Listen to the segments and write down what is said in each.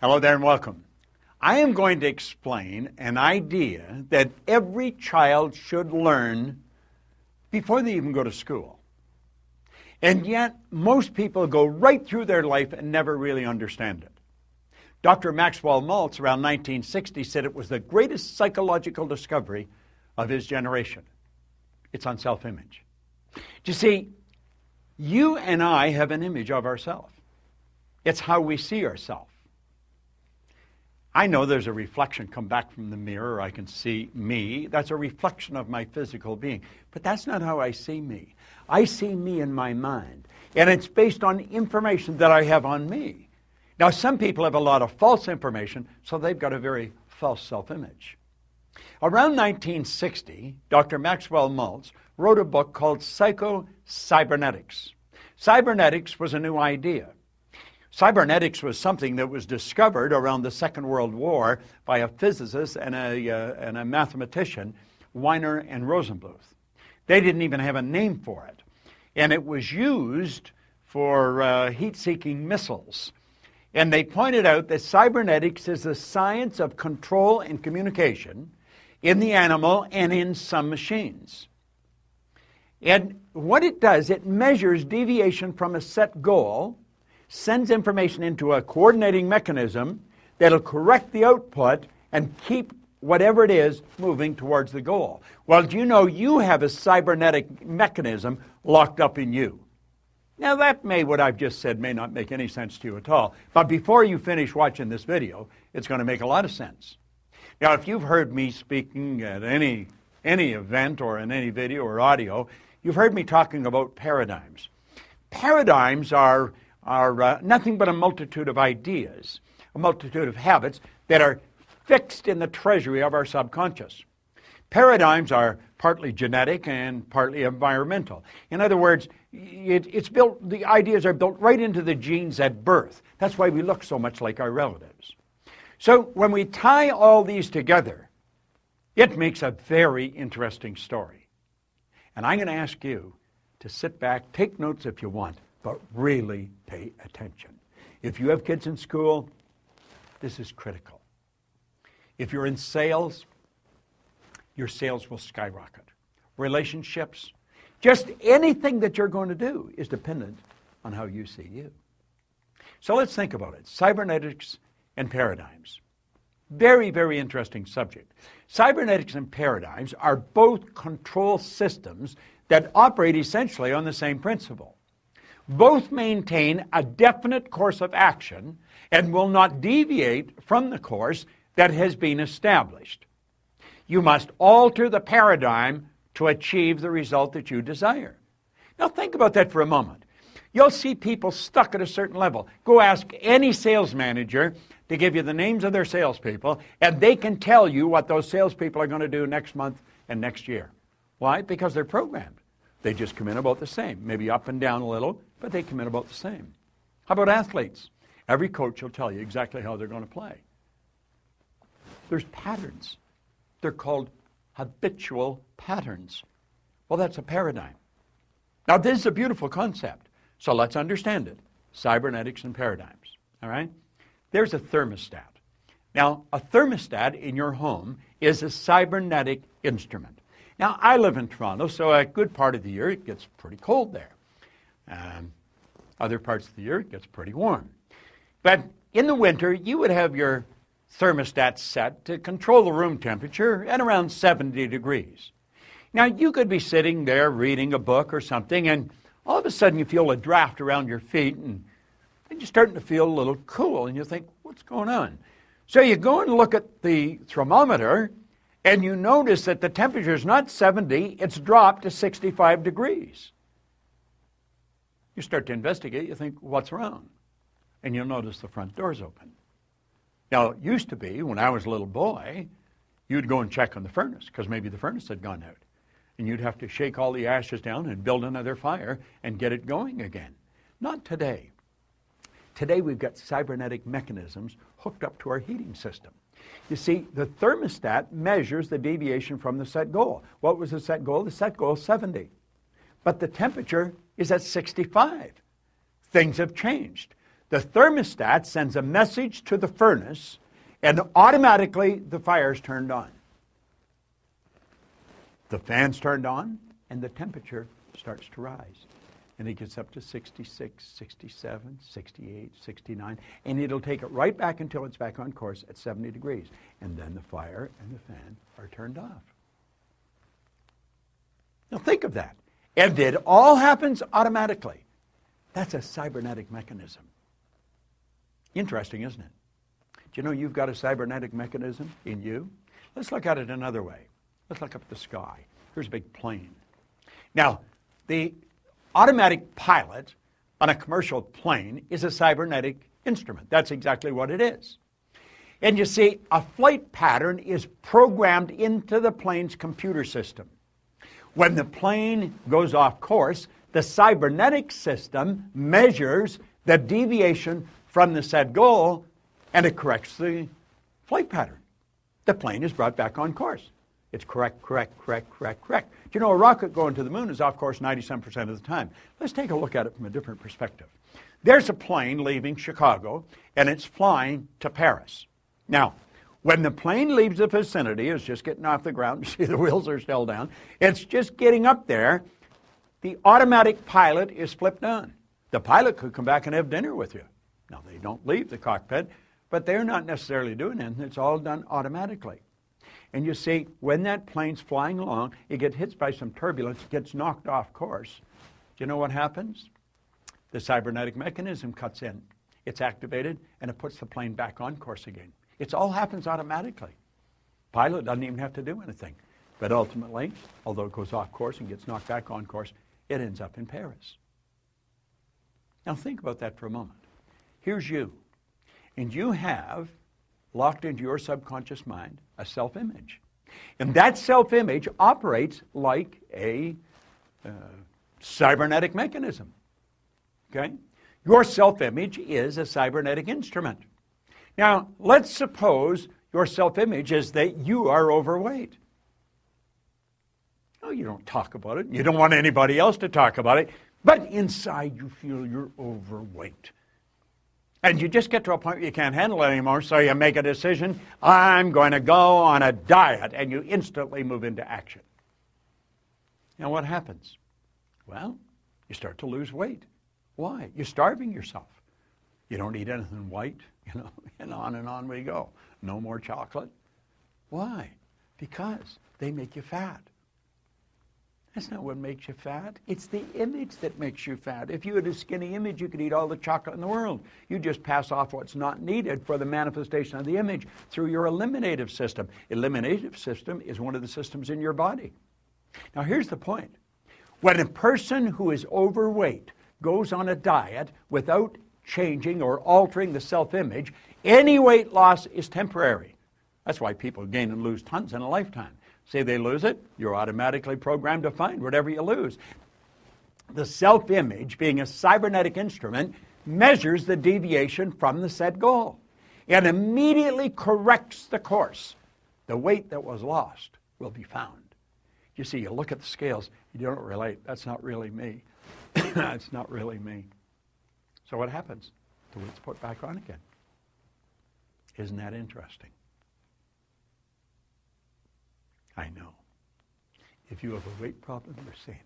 Hello there and welcome. I am going to explain an idea that every child should learn before they even go to school. And yet, most people go right through their life and never really understand it. Dr. Maxwell Maltz, around 1960, said it was the greatest psychological discovery of his generation. It's on self-image. You see, you and I have an image of ourselves. It's how we see ourselves. I know there's a reflection come back from the mirror. I can see me. That's a reflection of my physical being. But that's not how I see me. I see me in my mind. And it's based on information that I have on me. Now, some people have a lot of false information, so they've got a very false self-image. Around 1960, Dr. Maxwell Maltz wrote a book called Psycho-Cybernetics. Cybernetics was a new idea. Cybernetics was something that was discovered around the Second World War by a physicist and a mathematician, Weiner and Rosenbluth. They didn't even have a name for it. And it was used for heat-seeking missiles. And they pointed out that cybernetics is the science of control and communication in the animal and in some machines. And what it does, it measures deviation from a set goal, sends information into a coordinating mechanism that'll correct the output and keep whatever it is moving towards the goal. Well, do you know you have a cybernetic mechanism locked up in you? Now, what I've just said may not make any sense to you at all, but before you finish watching this video, it's going to make a lot of sense. Now, if you've heard me speaking at any event or in any video or audio, you've heard me talking about paradigms. Paradigms are nothing but a multitude of ideas, a multitude of habits that are fixed in the treasury of our subconscious. Paradigms are partly genetic and partly environmental. In other words, the ideas are built right into the genes at birth. That's why we look so much like our relatives. So when we tie all these together, it makes a very interesting story. And I'm going to ask you to sit back, take notes if you want, but really pay attention. If you have kids in school, this is critical. If you're in sales, your sales will skyrocket. Relationships, just anything that you're going to do is dependent on how you see you. So let's think about it. Cybernetics and paradigms. Very, very interesting subject. Cybernetics and paradigms are both control systems that operate essentially on the same principle. Both maintain a definite course of action and will not deviate from the course that has been established. You must alter the paradigm to achieve the result that you desire. Now think about that for a moment. You'll see people stuck at a certain level. Go ask any sales manager to give you the names of their salespeople, and they can tell you what those salespeople are going to do next month and next year. Why? Because they're programmed. They just come in about the same, maybe up and down a little, but they come in about the same. How about athletes? Every coach will tell you exactly how they're going to play. There's patterns. They're called habitual patterns. Well, that's a paradigm. Now, this is a beautiful concept, so let's understand it. Cybernetics and paradigms, all right? There's a thermostat. Now, a thermostat in your home is a cybernetic instrument. Now, I live in Toronto, so a good part of the year it gets pretty cold there. Other parts of the year it gets pretty warm. But in the winter, you would have your thermostat set to control the room temperature at around 70 degrees. Now, you could be sitting there reading a book or something, and all of a sudden you feel a draft around your feet, and you're starting to feel a little cool, and you think, what's going on? So you go and look at the thermometer, and you notice that the temperature is not 70, it's dropped to 65 degrees. You start to investigate, you think, what's wrong? And you'll notice the front door's open. Now, it used to be, when I was a little boy, you'd go and check on the furnace, because maybe the furnace had gone out. And you'd have to shake all the ashes down and build another fire and get it going again. Not today. Today we've got cybernetic mechanisms hooked up to our heating system. You see, the thermostat measures the deviation from the set goal. What was the set goal? The set goal is 70. But the temperature is at 65. Things have changed. The thermostat sends a message to the furnace, and automatically the fire's turned on. The fan's turned on, and the temperature starts to rise. And it gets up to 66, 67, 68, 69, and it'll take it right back until it's back on course at 70 degrees. And then the fire and the fan are turned off. Now think of that. And it all happens automatically. That's a cybernetic mechanism. Interesting, isn't it? Do you know you've got a cybernetic mechanism in you? Let's look at it another way. Let's look up at the sky. Here's a big plane. Now, the automatic pilot on a commercial plane is a cybernetic instrument. That's exactly what it is. And you see, a flight pattern is programmed into the plane's computer system. When the plane goes off course, the cybernetic system measures the deviation from the said goal, and it corrects the flight pattern. The plane is brought back on course. It's correct. Do you know a rocket going to the moon is off course 97% of the time? Let's take a look at it from a different perspective. There's a plane leaving Chicago, and it's flying to Paris. Now, when the plane leaves the vicinity, it's just getting off the ground. You see the wheels are still down. It's just getting up there. The automatic pilot is flipped on. The pilot could come back and have dinner with you. Now, they don't leave the cockpit, but they're not necessarily doing anything. It's all done automatically. And you see, when that plane's flying along, it gets hit by some turbulence, gets knocked off course. Do you know what happens? The cybernetic mechanism cuts in. It's activated, and it puts the plane back on course again. It all happens automatically. Pilot doesn't even have to do anything. But ultimately, although it goes off course and gets knocked back on course, it ends up in Paris. Now think about that for a moment. Here's you, and you have locked into your subconscious mind a self-image. And that self-image operates like a cybernetic mechanism. Okay? Your self-image is a cybernetic instrument. Now, let's suppose your self-image is that you are overweight. Oh, you don't talk about it. You don't want anybody else to talk about it. But inside you feel you're overweight. And you just get to a point where you can't handle it anymore, so you make a decision, I'm going to go on a diet, and you instantly move into action. Now what happens? Well, you start to lose weight. Why? You're starving yourself. You don't eat anything white, and on we go. No more chocolate. Why? Because they make you fat. That's not what makes you fat. It's the image that makes you fat. If you had a skinny image, you could eat all the chocolate in the world. You just pass off what's not needed for the manifestation of the image through your eliminative system. Eliminative system is one of the systems in your body. Now here's the point. When a person who is overweight goes on a diet without changing or altering the self-image, any weight loss is temporary. That's why people gain and lose tons in a lifetime. Say they lose it, you're automatically programmed to find whatever you lose. The self-image, being a cybernetic instrument, measures the deviation from the set goal and immediately corrects the course. The weight that was lost will be found. You see, you look at the scales, you don't relate. That's not really me. That's not really me. So what happens? The weight's put back on again. Isn't that interesting? I know. If you have a weight problem, you're saying,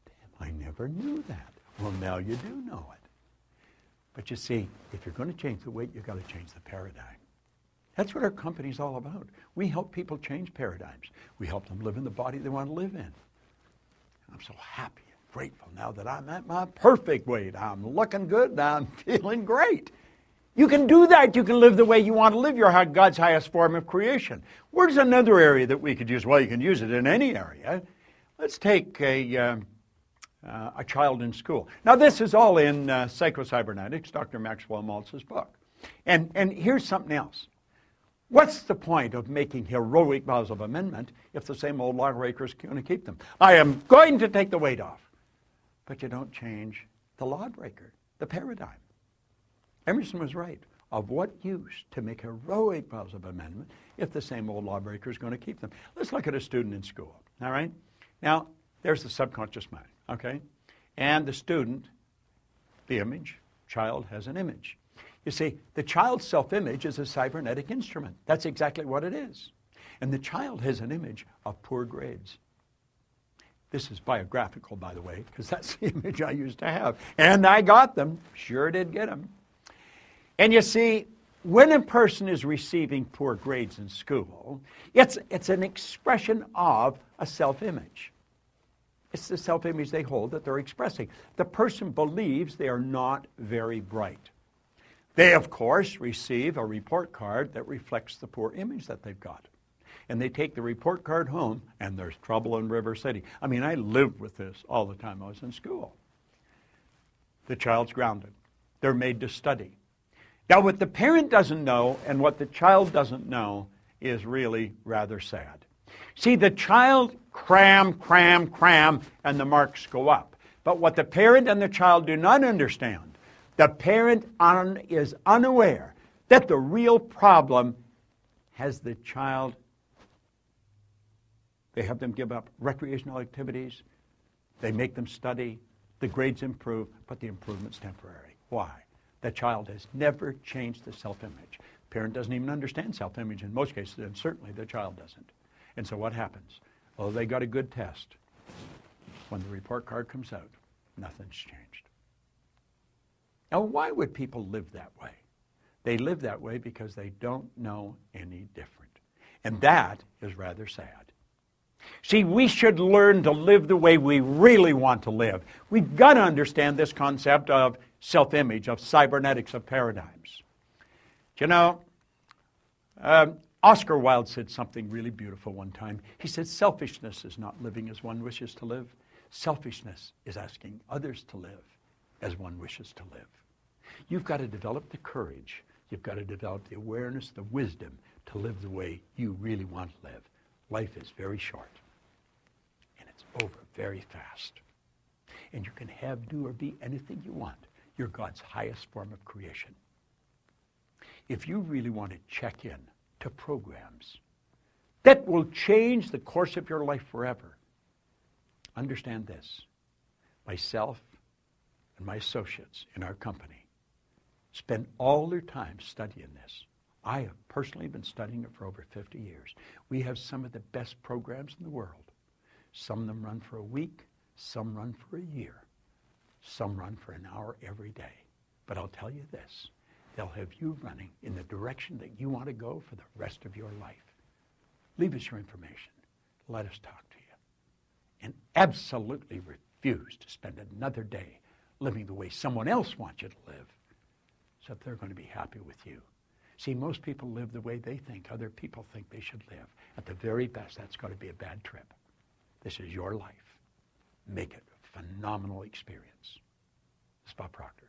damn, I never knew that. Well, now you do know it. But you see, if you're going to change the weight, you've got to change the paradigm. That's what our company's all about. We help people change paradigms. We help them live in the body they want to live in. I'm so happy and grateful now that I'm at my perfect weight. I'm looking good. I'm feeling great. You can do that. You can live the way you want to live. You're God's highest form of creation. Where's another area that we could use? Well, you can use it in any area. Let's take a child in school. Now, this is all in Psycho-Cybernetics, Dr. Maxwell Maltz's book. And here's something else. What's the point of making heroic vows of amendment if the same old lawbreakers are going to keep them? I am going to take the weight off. But you don't change the lawbreaker, the paradigm. Emerson was right. Of what use to make heroic vows of amendment if the same old lawbreaker is going to keep them? Let's look at a student in school, all right? Now, there's the subconscious mind, okay? And the student, the image, child has an image. You see, the child's self-image is a cybernetic instrument. That's exactly what it is. And the child has an image of poor grades. This is biographical, by the way, because that's the image I used to have. And I got them. Sure did get them. And you see, when a person is receiving poor grades in school, it's an expression of a self-image. It's the self-image they hold that they're expressing. The person believes they are not very bright. They, of course, receive a report card that reflects the poor image that they've got. And they take the report card home, and there's trouble in River City. I mean, I lived with this all the time I was in school. The child's grounded. They're made to study. Now, what the parent doesn't know and what the child doesn't know is really rather sad. See, the child cram, and the marks go up. But what the parent and the child do not understand, the parent is unaware that the real problem has the child. They have them give up recreational activities. They make them study. The grades improve, but the improvement's temporary. Why? The child has never changed the self-image. Parent doesn't even understand self-image in most cases, and certainly the child doesn't. And so what happens? Well, they got a good test. When the report card comes out, nothing's changed. Now, why would people live that way? They live that way because they don't know any different. And that is rather sad. See, we should learn to live the way we really want to live. We've got to understand this concept of self-image, of cybernetics, of paradigms. You know, Oscar Wilde said something really beautiful one time. He said, selfishness is not living as one wishes to live. Selfishness is asking others to live as one wishes to live. You've got to develop the courage. You've got to develop the awareness, the wisdom to live the way you really want to live. Life is very short, and it's over very fast. And you can have, do, or be anything you want. You're God's highest form of creation. If you really want to check in to programs that will change the course of your life forever, understand this. Myself and my associates in our company spend all their time studying this. I have personally been studying it for over 50 years. We have some of the best programs in the world. Some of them run for a week, some run for a year, some run for an hour every day. But I'll tell you this, they'll have you running in the direction that you want to go for the rest of your life. Leave us your information. Let us talk to you. And absolutely refuse to spend another day living the way someone else wants you to live, so that they're going to be happy with you. See, most people live the way they think other people think they should live. At the very best, that's going to be a bad trip. This is your life. Make it a phenomenal experience. This is Bob Proctor.